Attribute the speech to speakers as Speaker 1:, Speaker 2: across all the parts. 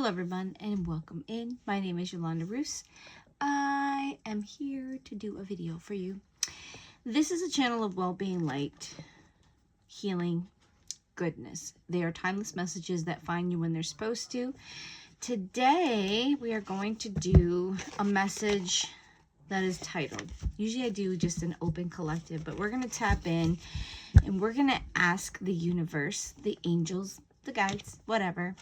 Speaker 1: Hello everyone and welcome in. My name is Yolanda Roos. I am here to do a video for you. This is a channel of well-being, light, healing, goodness. They are timeless messages that find you when they're supposed to. Today we are going to do a message that is titled, usually I do just an open collective, but we're going to tap in and we're going to ask the universe, the angels, the guides, whatever,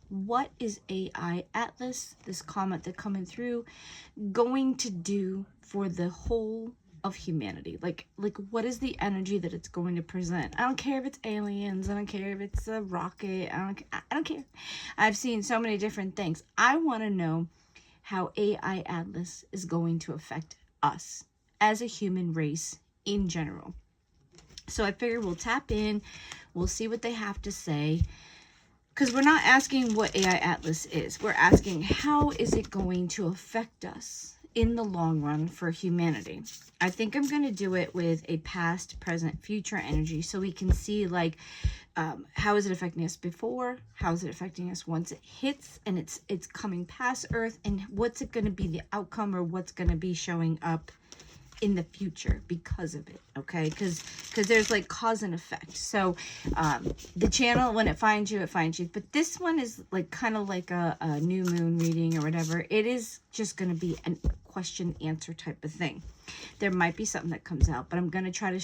Speaker 1: what is AI Atlas, this comet that's coming through, going to do for the whole of humanity? Like what is the energy that it's going to present? I don't care if it's aliens, I don't care if it's a rocket, I don't care. I've seen so many different things. I want to know how AI Atlas is going to affect us as a human race in general. So I figure we'll tap in, we'll see what they have to say. Because we're not asking what AI Atlas is. We're asking how is it going to affect us in the long run for humanity. I think I'm going to do it with a past, present, future energy so we can see like how is it affecting us before, how is it affecting us once it hits and it's coming past Earth, and what's it going to be the outcome or what's going to be showing up in the future because of it, okay? Because there's like cause and effect. So the channel, when it finds you, it finds you. But this one is like kind of like a new moon reading or whatever. It is just going to be a question answer type of thing. There might be something that comes out, but I'm going to try to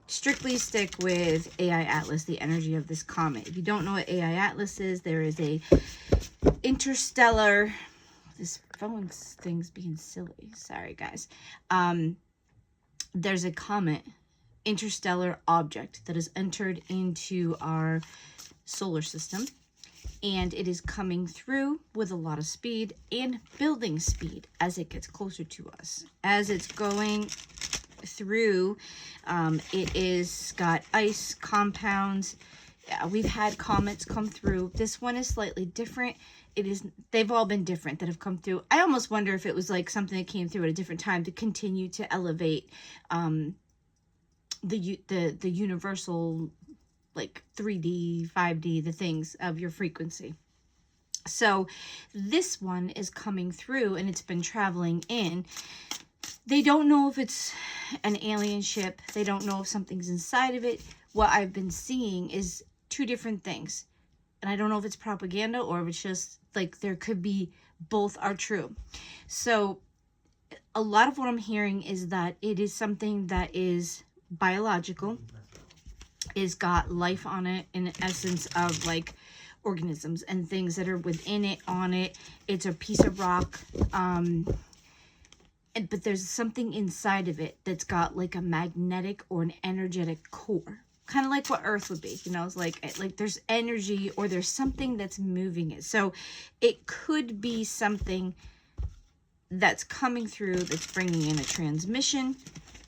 Speaker 1: strictly stick with AI Atlas, the energy of this comet. If you don't know what AI Atlas is, there is a interstellar, this phone thing's being silly, sorry guys. There's a comet, interstellar object that has entered into our solar system, and it is coming through with a lot of speed and building speed as it gets closer to us. As it's going through, it is got ice compounds. We've had comets come through. This one is slightly different. They've all been different that have come through. I almost wonder if it was like something that came through at a different time to continue to elevate the universal, like 3D, 5D, the things of your frequency. So this one is coming through and it's been traveling in. They don't know if it's an alien ship. They don't know if something's inside of it. What I've been seeing is two different things. And I don't know if it's propaganda or if it's just like there could be both are true. So a lot of what I'm hearing is that it is something that is biological, is got life on it in the essence of like organisms and things that are within it, on it. It's a piece of rock. But there's something inside of it that's got like a magnetic or an energetic core. Kind of like what Earth would be, you know, it's like there's energy or there's something that's moving it. So it could be something that's coming through that's bringing in a transmission,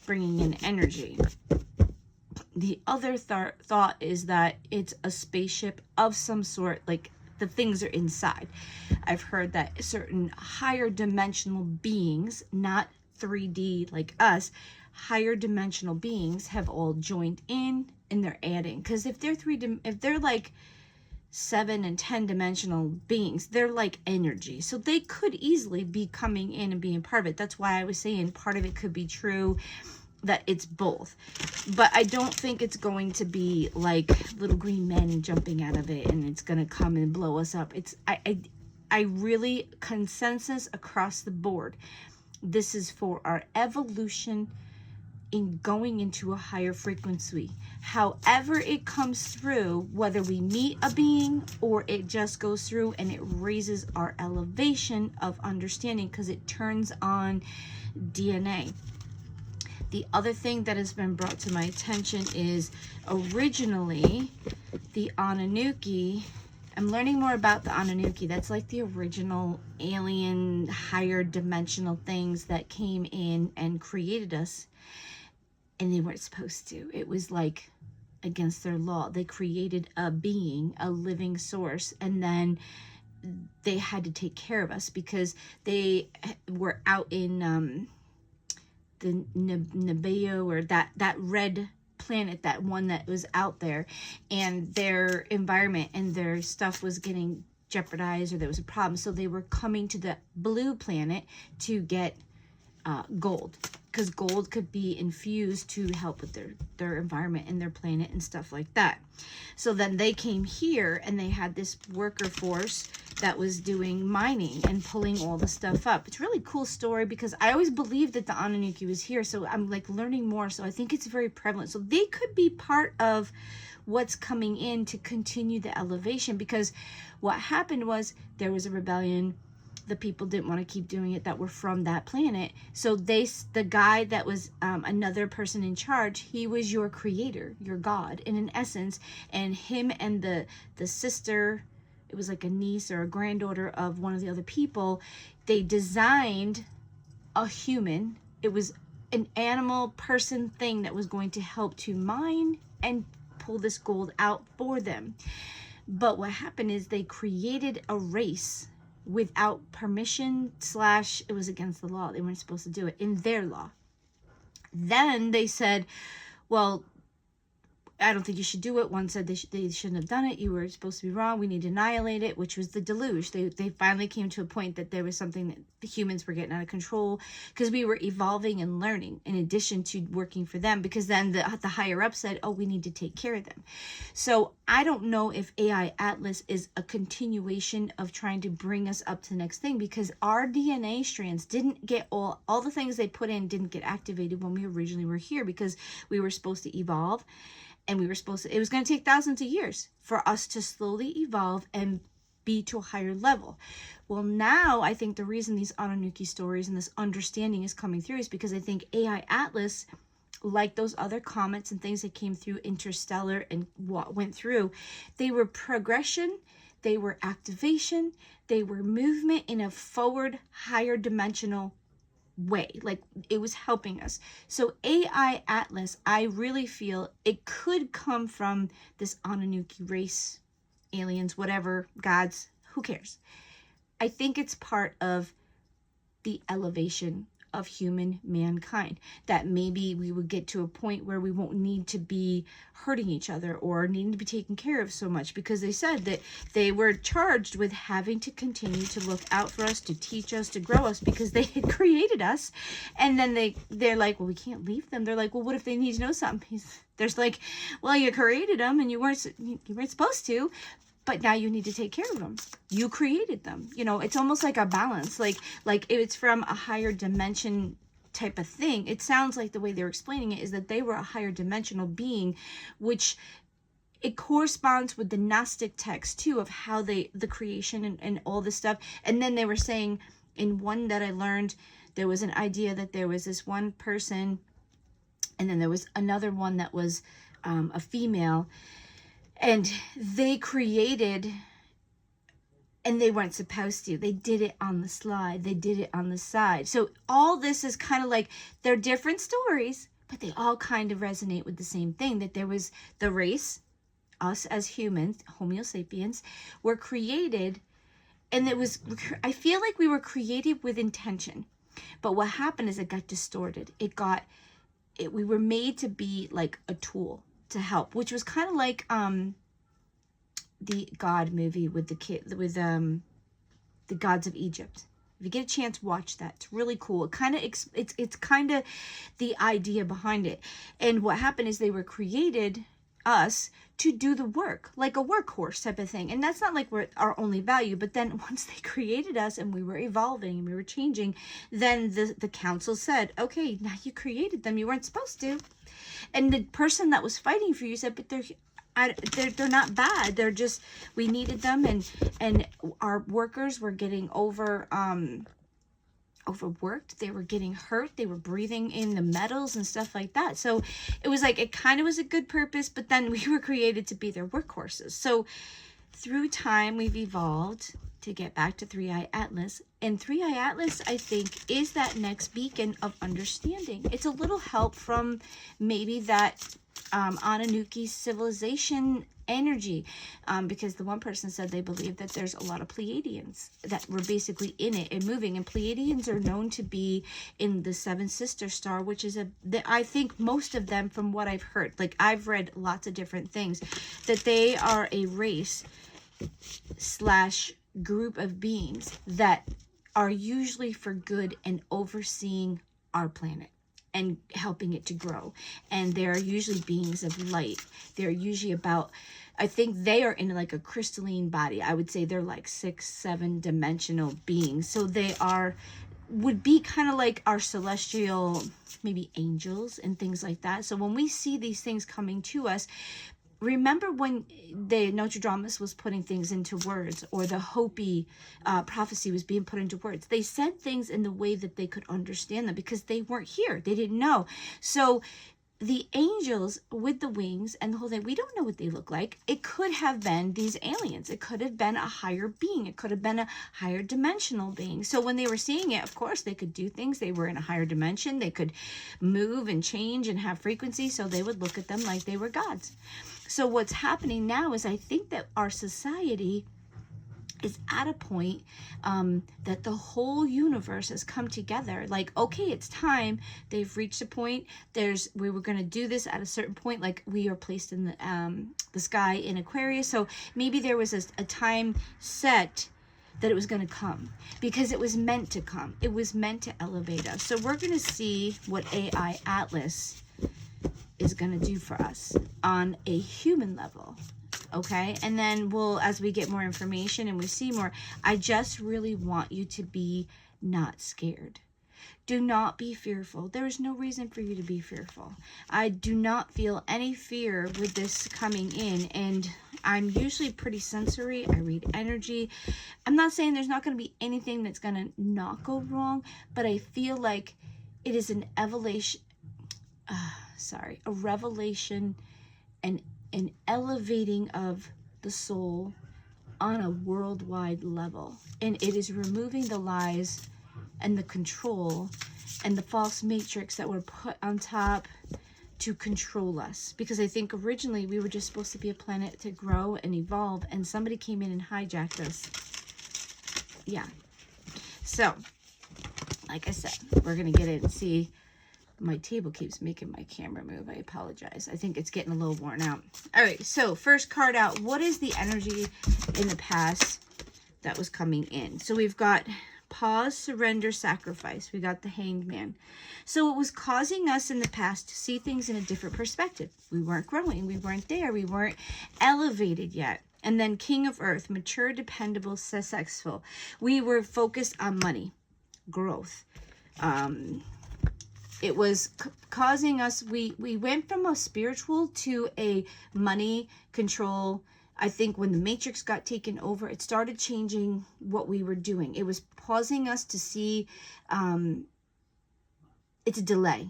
Speaker 1: bringing in energy. The other thought is that it's a spaceship of some sort, like the things are inside. I've heard that certain higher dimensional beings, not 3D like us, higher dimensional beings have all joined in and they're adding. Because if they're like 7 and 10 dimensional beings, they're like energy, so they could easily be coming in and being part of it. That's why I was saying part of it could be true, that it's both. But I don't think it's going to be like little green men jumping out of it and it's gonna come and blow us up. I really, consensus across the board, this is for our evolution in going into a higher frequency. However it comes through, whether we meet a being or it just goes through and it raises our elevation of understanding because it turns on DNA. The other thing that has been brought to my attention is originally the Anunnaki. I'm learning more about the Anunnaki. That's like the original alien, higher dimensional things that came in and created us. And they weren't supposed to. It was like against their law. They created a being, a living source, and then they had to take care of us because they were out in the Nibiru, or that red planet, that one that was out there, and their environment and their stuff was getting jeopardized or there was a problem. So they were coming to the blue planet to get gold, because gold could be infused to help with their environment and their planet and stuff like that. So then they came here and they had this worker force that was doing mining and pulling all the stuff up. It's a really cool story because I always believed that the Anunnaki was here. So I'm like learning more. So I think it's very prevalent. So they could be part of what's coming in to continue the elevation, because what happened was there was a rebellion. The people didn't want to keep doing it that were from that planet. So the guy that was another person in charge, he was your creator, your God, in essence. And him and the sister, it was like a niece or a granddaughter of one of the other people, they designed a human. It was an animal person thing that was going to help to mine and pull this gold out for them. But what happened is they created a race without permission / it was against the law. They weren't supposed to do it in their law. Then they said, well, I don't think you should do it. One said they shouldn't have done it. You were supposed to be wrong. We need to annihilate it, which was the deluge. They finally came to a point that there was something that the humans were getting out of control, because we were evolving and learning in addition to working for them, because then the higher up said, oh, we need to take care of them. So I don't know if AI Atlas is a continuation of trying to bring us up to the next thing, because our DNA strands didn't get all the things they put in didn't get activated when we originally were here, because we were supposed to evolve. And we were supposed to, it was going to take thousands of years for us to slowly evolve and be to a higher level. Well, now I think the reason these Anunnaki stories and this understanding is coming through is because I think AI Atlas, like those other comets and things that came through interstellar and what went through, they were progression, they were activation, they were movement in a forward, higher dimensional way. Like, it was helping us. So AI Atlas, I really feel it could come from this Anunnaki race, aliens, whatever, gods, who cares? I think it's part of the elevation of human mankind, that maybe we would get to a point where we won't need to be hurting each other or needing to be taken care of so much, because they said that they were charged with having to continue to look out for us, to teach us, to grow us, because they had created us. And then they're like, well, we can't leave them. They're like, well, what if they need to know something? There's like, well, you created them and you weren't supposed to, but now you need to take care of them. You created them. You know, it's almost like a balance. Like it's from a higher dimension type of thing. It sounds like the way they're explaining it is that they were a higher dimensional being, which it corresponds with the Gnostic text too, of how the creation and all this stuff. And then they were saying, in one that I learned, there was an idea that there was this one person, and then there was another one that was a female, and they created, and they weren't supposed to. They did it on the slide. They did it on the side. So all this is kind of like, they're different stories, but they all kind of resonate with the same thing, that there was the race, us as humans, Homo sapiens, were created, and I feel like we were created with intention. But what happened is it got distorted. We were made to be like a tool to help, which was kind of like the God movie with the gods of Egypt. If you get a chance, watch that. It's really cool. It's kind of the idea behind it. And what happened is they were created, us, to do the work, like a workhorse type of thing. And that's not like we're our only value, but then once they created us and we were evolving and we were changing, then the council said, okay, now you created them, you weren't supposed to. And the person that was fighting for you said, but they're not bad, they're just, we needed them, and our workers were getting overworked, they were getting hurt, they were breathing in the metals and stuff like that. So it was like, it kind of was a good purpose, but then we were created to be their workhorses. So through time, we've evolved to get back to 3i Atlas. And 3i Atlas, I think, is that next beacon of understanding. It's a little help from maybe that Anunnaki civilization energy, because the one person said they believe that there's a lot of Pleiadians that were basically in it and moving, and Pleiadians are known to be in the Seven Sister Star, which is I think most of them, from what I've heard, like I've read lots of different things, that they are a race / group of beings that are usually for good and overseeing our planet and helping it to grow. And they're usually beings of light. They're usually about, I think they are in like a crystalline body. I would say they're like 6-7 dimensional beings. So they would be kind of like our celestial, maybe angels and things like that. So when we see these things coming to us, remember when the Nostradamus was putting things into words, or the Hopi prophecy was being put into words. They said things in the way that they could understand them because they weren't here. They didn't know. So the angels with the wings and the whole thing, we don't know what they look like. It could have been these aliens. It could have been a higher being. It could have been a higher dimensional being. So when they were seeing it, of course, they could do things. They were in a higher dimension. They could move and change and have frequency. So they would look at them like they were gods. So what's happening now is I think that our society is at a point that the whole universe has come together. Like, okay, it's time. They've reached a point. We were going to do this at a certain point. Like, we are placed in the sky in Aquarius. So maybe there was a time set that it was going to come, because it was meant to come. It was meant to elevate us. So we're going to see what AI Atlas is going to do for us on a human level. Okay, and then as we get more information and we see more, I just really want you to be not scared. Do not be fearful. There is no reason for you to be fearful. I do not feel any fear with this coming in, and I'm usually pretty sensory. I read energy. I'm not saying there's not going to be anything that's going to not go wrong, but I feel like it is an evolution, a revelation and an elevating of the soul on a worldwide level. And it is removing the lies and the control and the false matrix that were put on top to control us. Because I think originally we were just supposed to be a planet to grow and evolve, and somebody came in and hijacked us. Yeah. So, like I said, we're going to get in and see. My table keeps making my camera move. I apologize. I think it's getting a little worn out. All right, so first card out. What is the energy in the past that was coming in? So we've got pause, surrender, sacrifice. We got the Hanged Man. So it was causing us in the past to see things in a different perspective. We weren't growing. We weren't there. We weren't elevated yet. And then King of Earth, mature, dependable, successful. We were focused on money, growth. It was causing us, we went from a spiritual to a money control. I think when the matrix got taken over, it started changing what we were doing. It was causing us to see, it's a delay.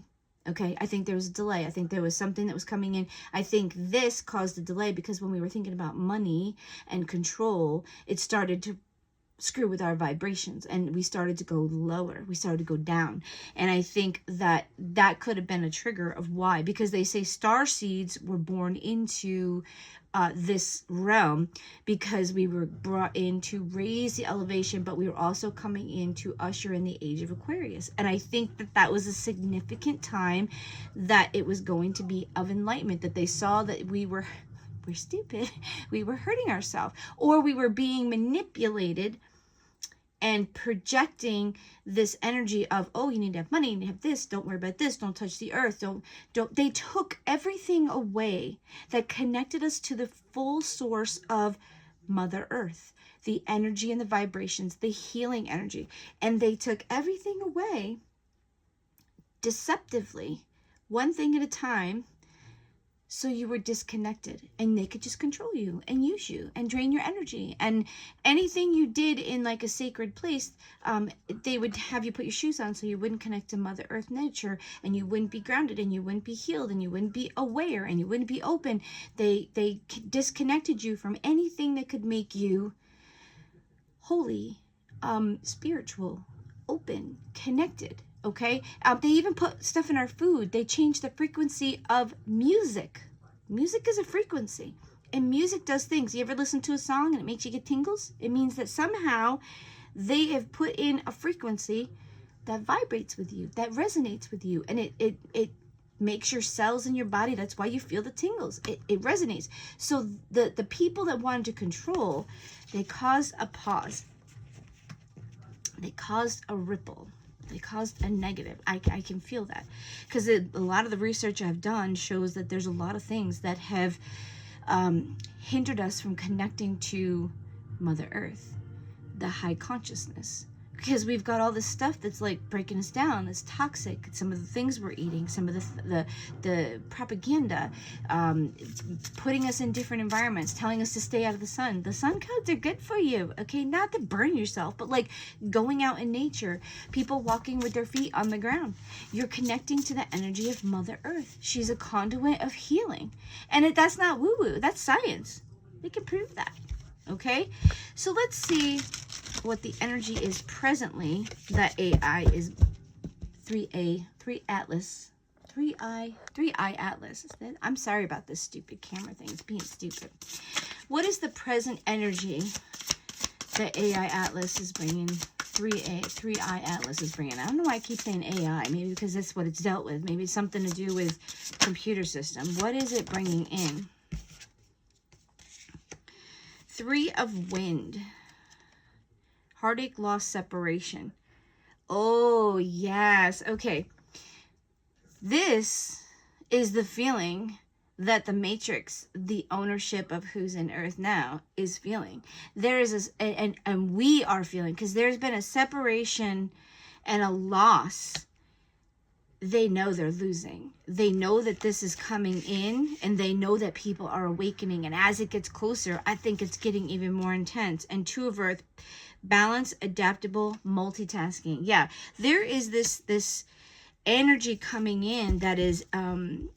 Speaker 1: Okay, I think there was a delay. I think there was something that was coming in. I think this caused a delay because when we were thinking about money and control, it started to screw with our vibrations, and we started to go lower. We started to go down. And I think that could have been a trigger of why, because they say star seeds were born into this realm because we were brought in to raise the elevation, but we were also coming in to usher in the age of Aquarius. And I think that was a significant time that it was going to be of enlightenment, that they saw that we're stupid, we were hurting ourselves, or we were being manipulated and projecting this energy of, oh, you need to have money, you need to have this, don't worry about this, don't touch the earth, don't. They took everything away that connected us to the full source of Mother Earth, the energy and the vibrations, the healing energy, and they took everything away deceptively, one thing at a time. So you were disconnected, and they could just control you and use you and drain your energy. And anything you did in like a sacred place, they would have you put your shoes on so you wouldn't connect to Mother Earth nature, and you wouldn't be grounded, and you wouldn't be healed, and you wouldn't be aware, and you wouldn't be open. They disconnected you from anything that could make you holy, spiritual, open, connected. Okay, they even put stuff in our food. They changed the frequency of music. Music is a frequency, and music does things. You ever listen to a song and it makes you get tingles? It means that somehow they have put in a frequency that vibrates with you, that resonates with you, and it makes your cells in your body. That's why you feel the tingles. It resonates. So the people that wanted to control, they caused a pause. They caused a ripple. They caused a negative. I can feel that, because a lot of the research I've done shows that there's a lot of things that have hindered us from connecting to Mother Earth, the high consciousness, because we've got all this stuff that's like breaking us down, that's toxic. Some of the things we're eating, some of the propaganda, putting us in different environments, telling us to stay out of the sun. The sun codes are good for you, okay? Not to burn yourself, but like going out in nature, people walking with their feet on the ground. You're connecting to the energy of Mother Earth. She's a conduit of healing. And that's not woo-woo, that's science. They can prove that, okay? So let's see what the energy is presently that AI is 3 Atlas. I'm sorry about this stupid camera thing. It's being stupid. What is the present energy that AI Atlas is bringing? 3I Atlas is bringing. I don't know why I keep saying AI. Maybe because that's what it's dealt with. Maybe it's something to do with computer system. What is it bringing in? 3 of Wind. Heartache, loss, separation. Oh, yes. Okay. This is the feeling that the Matrix, the ownership of who's in Earth now, is feeling. There is and we are feeling, because there's been a separation and a loss. They know they're losing. They know that this is coming in, and they know that people are awakening. And as it gets closer, I think it's getting even more intense. And 2 of Earth, balance, adaptable, multitasking. Yeah, there is this energy coming in that is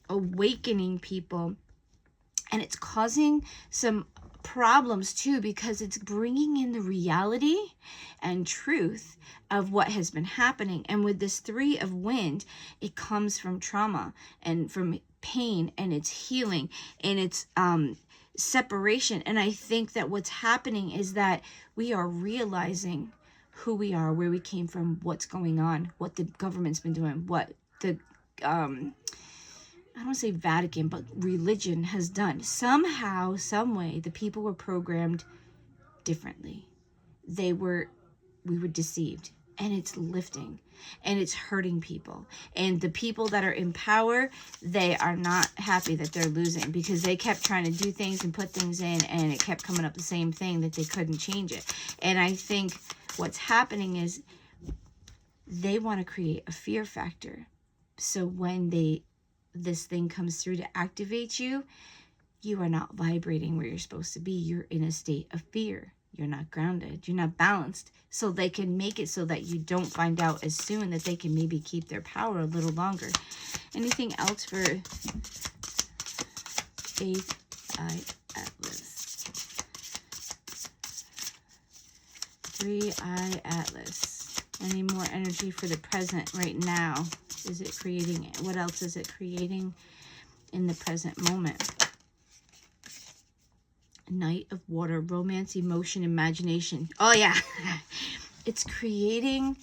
Speaker 1: awakening people, and it's causing some problems too, because it's bringing in the reality and truth of what has been happening. And with this 3 of Wind, it comes from trauma and from pain, and it's healing, and it's separation. And I think that what's happening is that we are realizing who we are, where we came from, what's going on, what the government's been doing, what the I don't want to say Vatican, but religion has done. Somehow, some way, the people were programmed differently. We were deceived, and it's lifting, and it's hurting people. And the people that are in power, they are not happy that they're losing, because they kept trying to do things and put things in, and it kept coming up the same thing, that they couldn't change it. And I think what's happening is they want to create a fear factor. So when this thing comes through to activate you, you are not vibrating where you're supposed to be. You're in a state of fear. You're not grounded. You're not balanced. So they can make it so that you don't find out as soon, that they can maybe keep their power a little longer. Anything else for 8I Atlas? 3I Atlas. Any more energy for the present right now? Is it creating? What else is it creating in the present moment? Knight of Water, romance, emotion, imagination. Oh yeah. It's creating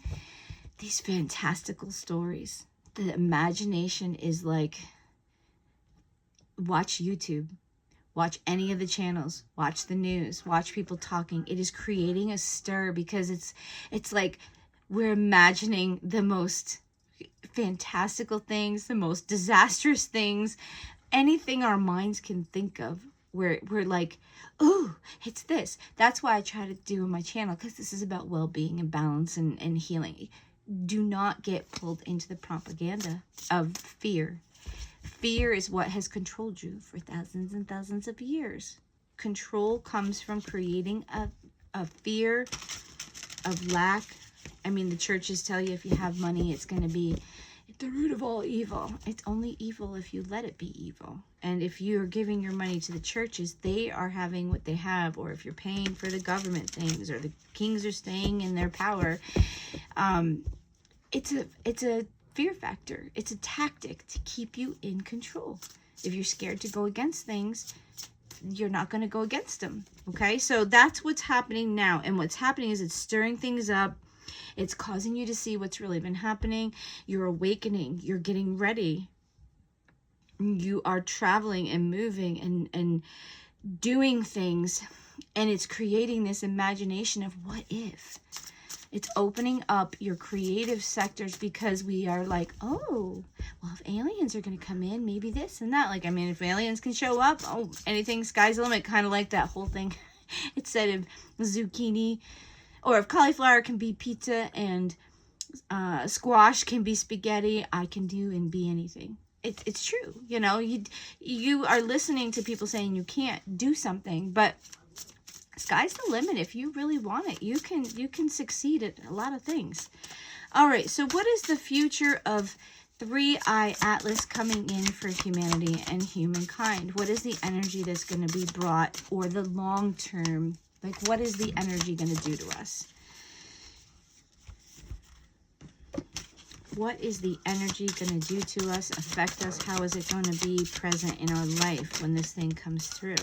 Speaker 1: these fantastical stories. The imagination is like, watch YouTube, watch any of the channels, watch the news, watch people talking. It is creating a stir, because it's like we're imagining the most fantastical things, the most disastrous things, anything our minds can think of. We're like, oh, it's this. That's why I try to do on my channel, because this is about well-being and balance and healing. Do not get pulled into the propaganda of fear. Fear is what has controlled you for thousands and thousands of years. Control comes from creating a fear of lack. I mean, the churches tell you if you have money, it's going to be the root of all evil. It's only evil if you let it be evil. And if you're giving your money to the churches, they are having what they have. Or if you're paying for the government things, or the kings are staying in their power, it's a fear factor. It's a tactic to keep you in control. If you're scared to go against things, you're not going to go against them. Okay, so that's what's happening now. And what's happening is it's stirring things up. It's causing you to see what's really been happening. You're awakening. You're getting ready you are traveling and moving and doing things, and it's creating this imagination of what if. It's opening up your creative sectors, because we are like, oh, well, if aliens are going to come in, maybe this and that. Like, I mean, if aliens can show up, oh, anything, sky's the limit. Kind of like that whole thing. It said if zucchini, or if cauliflower can be pizza and squash can be spaghetti, I can do and be anything. It's true. You know, you are listening to people saying you can't do something, but sky's the limit. If you really want it, you can succeed at a lot of things. All right, so what is the future of 3i Atlas coming in for humanity and humankind? What is the energy that's going to be brought, or the long term? Like, what is the energy going to do to us? What is the energy going to do to us, affect us? How is it going to be present in our life when this thing comes through?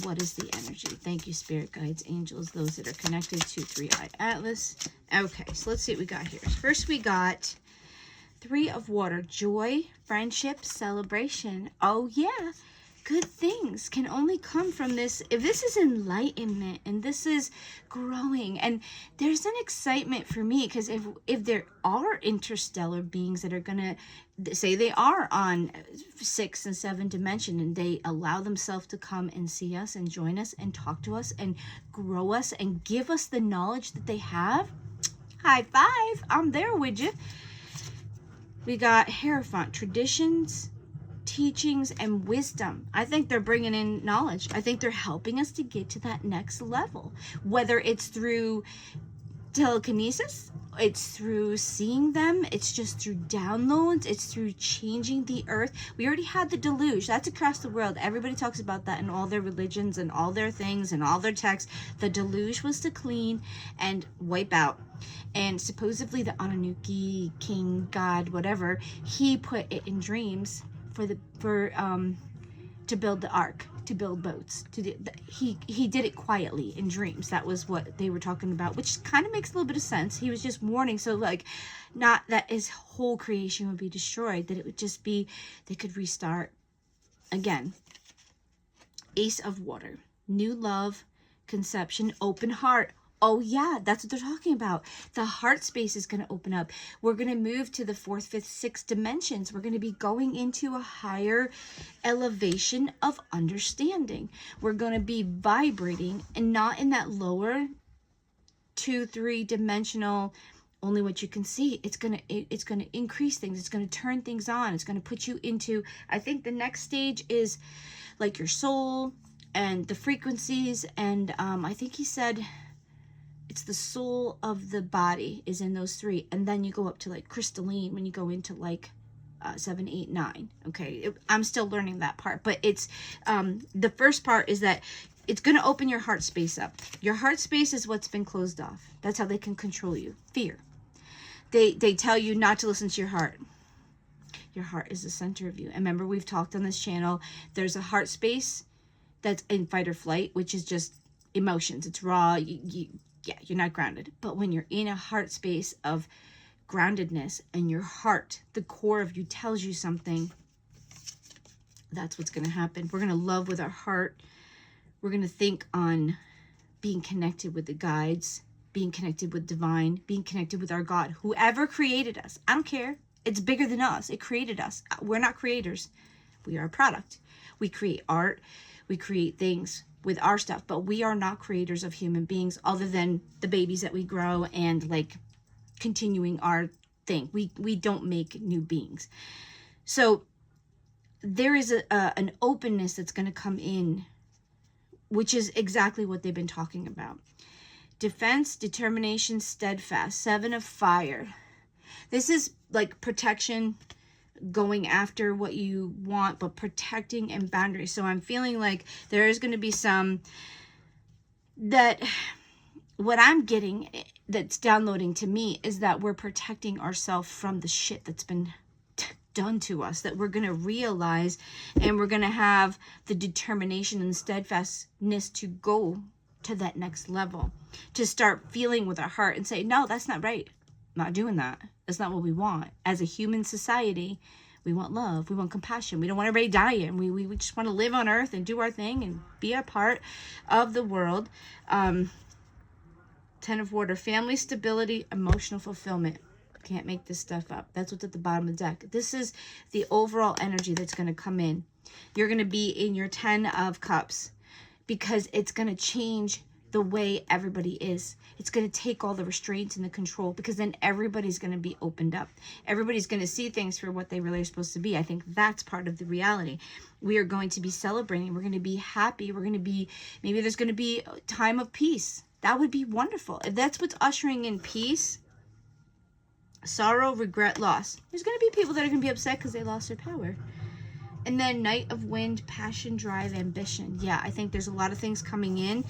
Speaker 1: What is the energy? Thank you, spirit guides, angels, those that are connected to 3i Atlas. Okay, so let's see what we got here. First, we got 3 of water, joy, friendship, celebration. Oh, yeah. Good things can only come from this. If this is enlightenment and this is growing, and there's an excitement for me, because if there are interstellar beings that are gonna say they are on 6 and 7 dimension, and they allow themselves to come and see us and join us and talk to us and grow us and give us the knowledge that they have, high five, I'm there with you. We got Hierophant, traditions, teachings, and wisdom. I think they're bringing in knowledge. I think they're helping us to get to that next level, whether it's through telekinesis, it's through seeing them, it's just through downloads, it's through changing the earth. We already had the deluge. That's across the world. Everybody talks about that in all their religions and all their things and all their texts. The deluge was to clean and wipe out. And supposedly the Anunnaki, king, god, whatever, he put it in dreams to build the ark, to build boats, he did it quietly in dreams. That was what they were talking about, which kind of makes a little bit of sense. He was just warning, so like, not that his whole creation would be destroyed, that it would just be, they could restart again. Ace of water, new love, conception, open heart. Oh yeah, that's what they're talking about. The heart space is going to open up. We're going to move to the 4th, 5th, 6th dimensions. We're going to be going into a higher elevation of understanding. We're going to be vibrating and not in that lower 2, 3 dimensional, only what you can see. It's going to increase things. It's going to turn things on. It's going to put you into, I think the next stage is like your soul and the frequencies. And I think he said, it's the soul of the body is in those 3, and then you go up to like crystalline when you go into like 7, 8, 9. Okay, I'm still learning that part, but it's the first part is that it's going to open your heart space up. Your heart space is what's been closed off. That's how they can control you. Fear. They tell you not to listen to your heart. Your heart is the center of you. And remember, we've talked on this channel, there's a heart space that's in fight or flight, which is just emotions. It's raw. Yeah, you're not grounded. But when you're in a heart space of groundedness, and your heart, the core of you, tells you something, that's what's going to happen. We're going to love with our heart. We're going to think on being connected with the guides, being connected with divine, being connected with our God, whoever created us. I don't care. It's bigger than us. It created us. We're not creators. We are a product. We create art. We create things with our stuff, but we are not creators of human beings, other than the babies that we grow and like continuing our thing. We don't make new beings. So there is an openness that's going to come in, which is exactly what they've been talking about. Defense, determination, steadfast. 7 of fire. This is like protection, going after what you want, but protecting and boundaries. So I'm feeling like there is going to be some that what I'm getting that's downloading to me is that we're protecting ourselves from the shit that's been done to us, that we're going to realize, and we're going to have the determination and steadfastness to go to that next level, to start feeling with our heart and say, no, that's not right. I'm not doing that. That's not what we want. As a human society, We want love. We want compassion. We don't want everybody dying. We just want to live on earth and do our thing and be a part of the world. Ten of Water, family stability, emotional fulfillment. Can't make this stuff up. That's what's at the bottom of the deck. This is the overall energy that's going to come in. You're going to be in your 10 of Cups because it's going to change the way everybody is. It's going to take all the restraints and the control, because then everybody's going to be opened up. Everybody's going to see things for what they really are supposed to be. I think that's part of the reality. We are going to be celebrating. We're going to be happy. We're going to be, maybe there's going to be a time of peace. That would be wonderful. If that's what's ushering in peace, sorrow, regret, loss. There's going to be people that are going to be upset because they lost their power. And then Knight of Wind, passion, drive, ambition. Yeah, I think there's a lot of things coming in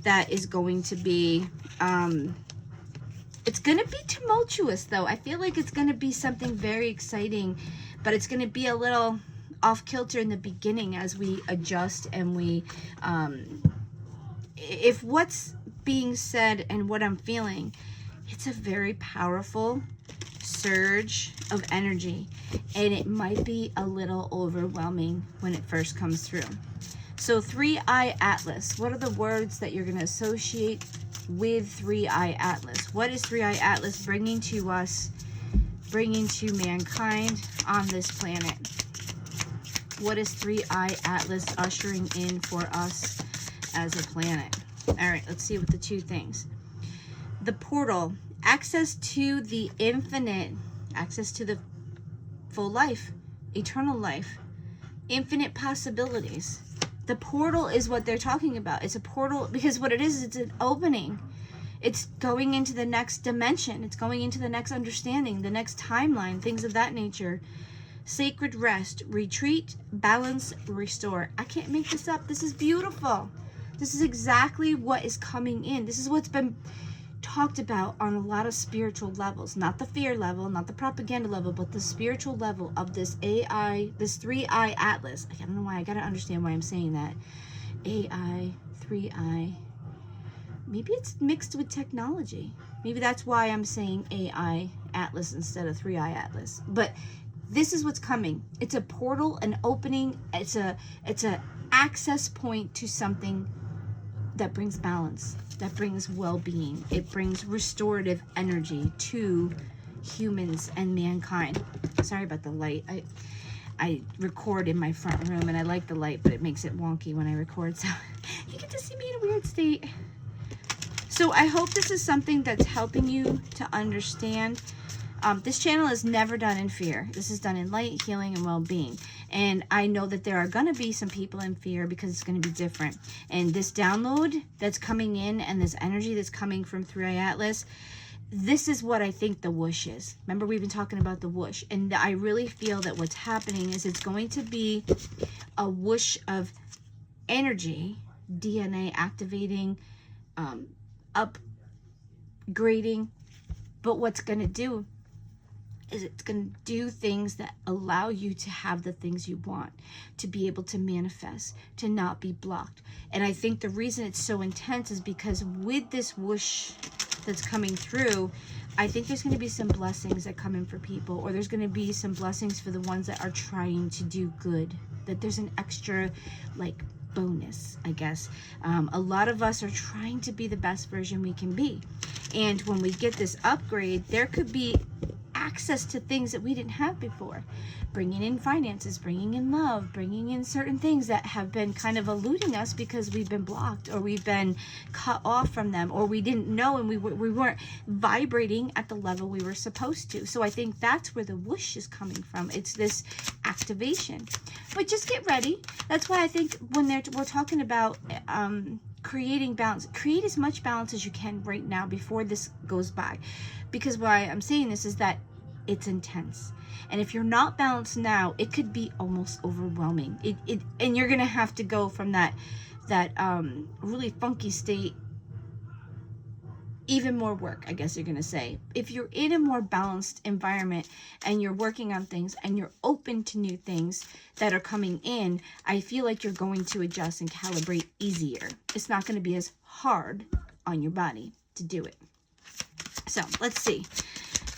Speaker 1: that is going to be, it's going to be tumultuous though. I feel like it's going to be something very exciting, but it's going to be a little off kilter in the beginning as we adjust and we, if what's being said and what I'm feeling, it's a very powerful surge of energy, and it might be a little overwhelming when it first comes through. So 3-Eye Atlas, what are the words that you're going to associate with 3-Eye Atlas? What is 3-Eye Atlas bringing to us, bringing to mankind on this planet? What is 3-Eye Atlas ushering in for us as a planet? All right, let's see what the two things. The portal, access to the infinite, access to the full life, eternal life, infinite possibilities. The portal is what they're talking about. It's a portal because what it is, it's an opening. It's going into the next dimension. It's going into the next understanding, the next timeline, things of that nature. Sacred rest, retreat, balance, restore. I can't make this up. This is beautiful. This is exactly what is coming in. This is what's been talked about on a lot of spiritual levels, not the fear level, not the propaganda level, but the spiritual level of this AI, this 3-Eye Atlas. I don't know why, I gotta understand why I'm saying that. AI, 3-Eye. Maybe it's mixed with technology. Maybe that's why I'm saying AI Atlas instead of 3-Eye Atlas. But this is what's coming. It's a portal, an opening. It's a access point to something that brings balance, that brings well-being. It brings restorative energy to humans and mankind. Sorry about the light. I record in my front room and I like the light, but it makes it wonky when I record, so you get to see me in a weird state. So I hope this is something that's helping you to understand. This channel is never done in fear. This is done in light, healing, and well-being. And I know that there are going to be some people in fear because it's going to be different. And this download that's coming in and this energy that's coming from 3-Eye Atlas, this is what I think the whoosh is. Remember, we've been talking about the whoosh. And I really feel that what's happening is it's going to be a whoosh of energy, DNA activating, upgrading. But what's going to do is it's going to do things that allow you to have the things you want, to be able to manifest, to not be blocked. And I think the reason it's so intense is because with this whoosh that's coming through, I think there's going to be some blessings that come in for people, or there's going to be some blessings for the ones that are trying to do good, that there's an extra like bonus, I guess. A lot of us are trying to be the best version we can be. And when we get this upgrade, there could be access to things that we didn't have before. Bringing in finances, bringing in love, bringing in certain things that have been kind of eluding us because we've been blocked or we've been cut off from them, or we didn't know and we weren't vibrating at the level we were supposed to. So I think that's where the whoosh is coming from. It's this activation. But just get ready. That's why I think when we're talking about creating balance, create as much balance as you can right now before this goes by. Because why I'm saying this is that it's intense. And if you're not balanced now, it could be almost overwhelming. And you're going to have to go from that really funky state, even more work, I guess you're going to say. If you're in a more balanced environment and you're working on things and you're open to new things that are coming in, I feel like you're going to adjust and calibrate easier. It's not going to be as hard on your body to do it. So let's see.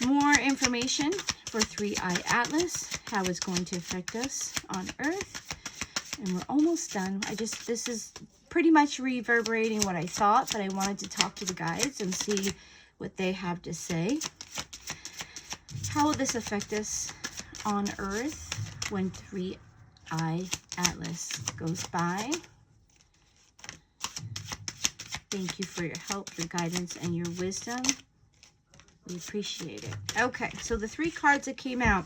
Speaker 1: More information for 3i Atlas, how it's going to affect us on Earth. And we're almost done. This is pretty much reverberating what I thought, but I wanted to talk to the guides and see what they have to say. How will this affect us on Earth when 3i Atlas goes by? Thank you for your help, your guidance, and your wisdom. We appreciate it. Okay, so the 3 cards that came out.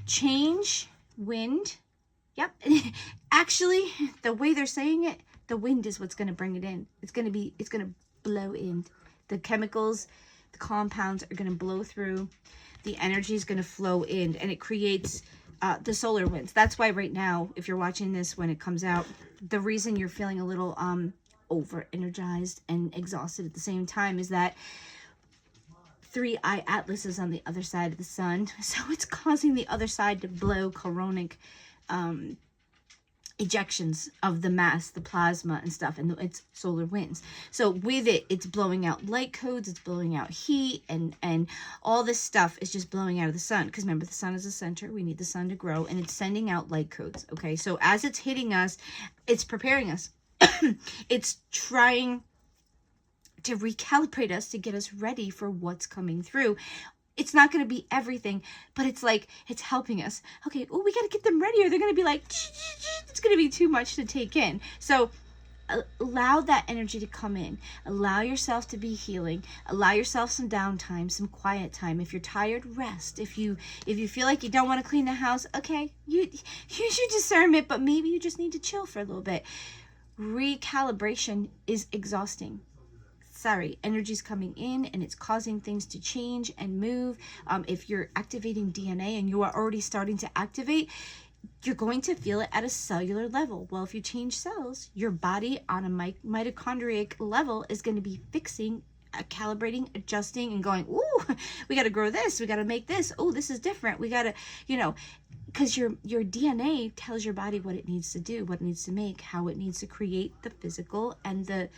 Speaker 1: Change, wind. Yep. Actually, the way they're saying it, the wind is what's going to bring it in. It's going to blow in. The chemicals, the compounds are going to blow through. The energy is going to flow in, and it creates the solar winds. That's why right now, if you're watching this when it comes out, the reason you're feeling a little over energized and exhausted at the same time is that 3i Atlas is on the other side of the sun, so it's causing the other side to blow coronic ejections of the mass, the plasma and stuff, and it's solar winds. So with it, it's blowing out light codes, it's blowing out heat, and all this stuff is just blowing out of the sun, because remember, the sun is the center. We need the sun to grow, and it's sending out light codes. Okay, so as it's hitting us, it's preparing us. It's trying to recalibrate us to get us ready for what's coming through. It's not going to be everything, but it's like, it's helping us. Okay, oh, we got to get them ready, or they're going to be like, it's going to be too much to take in. So allow that energy to come in. Allow yourself to be healing. Allow yourself some downtime, some quiet time. If you're tired, rest. If you feel like you don't want to clean the house, okay, you use your discernment, but maybe you just need to chill for a little bit. Recalibration is exhausting. Sorry, energy's coming in and it's causing things to change and move. If you're activating DNA and you are already starting to activate, you're going to feel it at a cellular level. Well, if you change cells, your body on a mitochondrial level is going to be fixing, calibrating, adjusting, and going, ooh, we got to grow this, we got to make this, oh, this is different, we got to, because your DNA tells your body what it needs to do, what it needs to make, how it needs to create the physical and the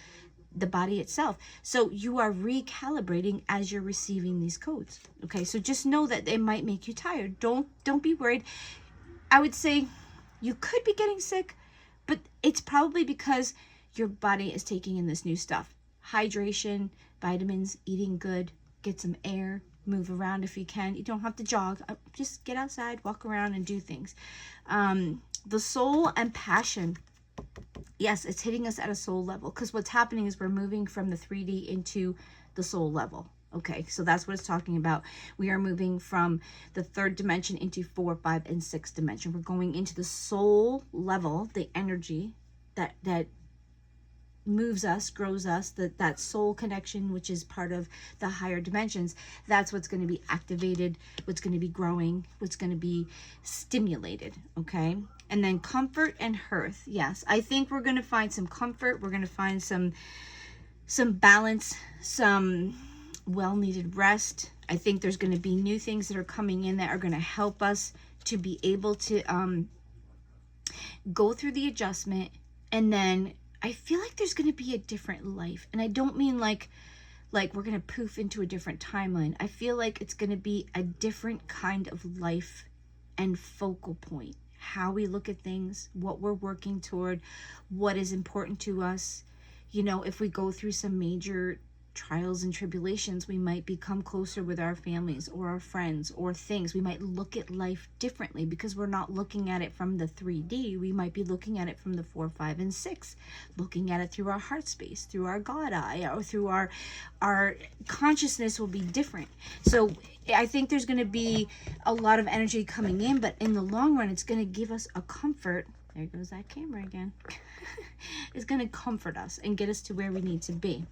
Speaker 1: body itself. So you are recalibrating as you're receiving these codes. Okay, so just know that it might make you tired. Don't be worried. I would say you could be getting sick, but it's probably because your body is taking in this new stuff. Hydration, vitamins, eating good, get some air, move around if you can. You don't have to jog. Just get outside, walk around, and do things. The soul and passion. Yes, it's hitting us at a soul level, because what's happening is we're moving from the 3D into the soul level. Okay, so that's what it's talking about. We are moving from the 3rd dimension into 4, 5, and 6th dimension. We're going into the soul level, the energy that moves us, grows us, that soul connection, which is part of the higher dimensions. That's what's going to be activated, what's going to be growing, what's going to be stimulated. Okay, and then comfort and hearth. Yes, I think we're going to find some comfort. We're going to find some balance, some well-needed rest. I think there's going to be new things that are coming in that are going to help us to be able to go through the adjustment. And then I feel like there's going to be a different life. And I don't mean like we're going to poof into a different timeline. I feel like it's going to be a different kind of life and focal point. How we look at things, what we're working toward, what is important to us. If we go through some major trials and tribulations, we might become closer with our families or our friends or things. We might look at life differently because we're not looking at it from the 3D. We might be looking at it from the 4, 5, and 6, looking at it through our heart space, through our God eye, or through our consciousness will be different. So I think there's going to be a lot of energy coming in, but in the long run, it's going to give us a comfort. There goes that camera again. It's going to comfort us and get us to where we need to be.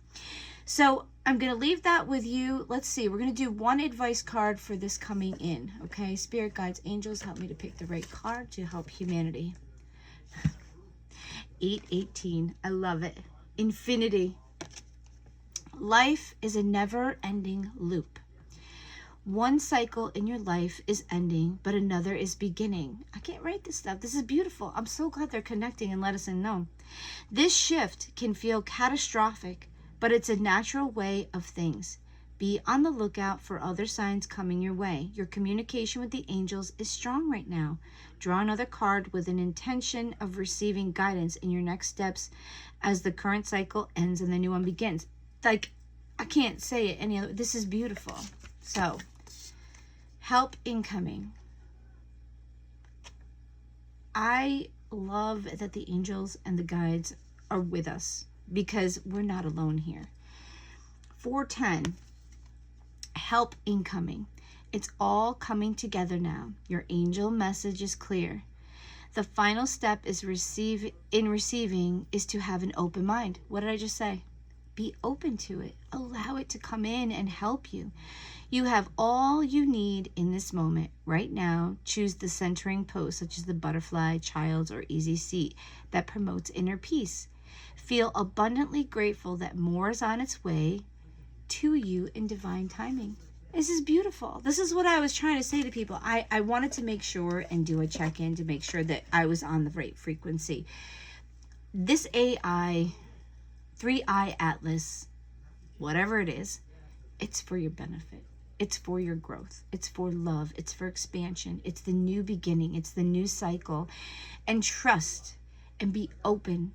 Speaker 1: So I'm going to leave that with you. Let's see. We're going to do one advice card for this coming in. Okay. Spirit guides, angels, help me to pick the right card to help humanity. 818. I love it. Infinity. Life is a never-ending loop. One cycle in your life is ending, but another is beginning. I can't write this stuff. This is beautiful. I'm so glad they're connecting and let us know. This shift can feel catastrophic, but it's a natural way of things. Be on the lookout for other signs coming your way. Your communication with the angels is strong right now. Draw another card with an intention of receiving guidance in your next steps as the current cycle ends and the new one begins. Like, I can't say it any other. This is beautiful. So, help incoming. I love that the angels and the guides are with us because we're not alone here. 410, help incoming. It's all coming together now. Your angel message is clear. The final step is receiving is to have an open mind. What did I just say? Be open to it. Allow it to come in and help you. You have all you need in this moment. Right now, choose the centering pose, such as the butterfly, child's, or easy seat that promotes inner peace. Feel abundantly grateful that more is on its way to you in divine timing. This is beautiful. This is what I was trying to say to people. I wanted to make sure and do a check-in to make sure that I was on the right frequency. This AI, 3i Atlas, whatever it is, it's for your benefit. It's for your growth. It's for love. It's for expansion. It's the new beginning. It's the new cycle. And trust and be open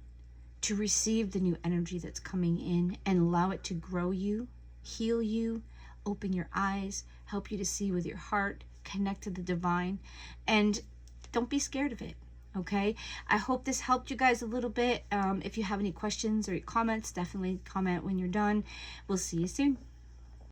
Speaker 1: to receive the new energy that's coming in and allow it to grow you, heal you, open your eyes, help you to see with your heart, connect to the divine, and don't be scared of it. Okay, I hope this helped you guys a little bit. If you have any questions or comments, definitely comment when you're done. We'll see you soon.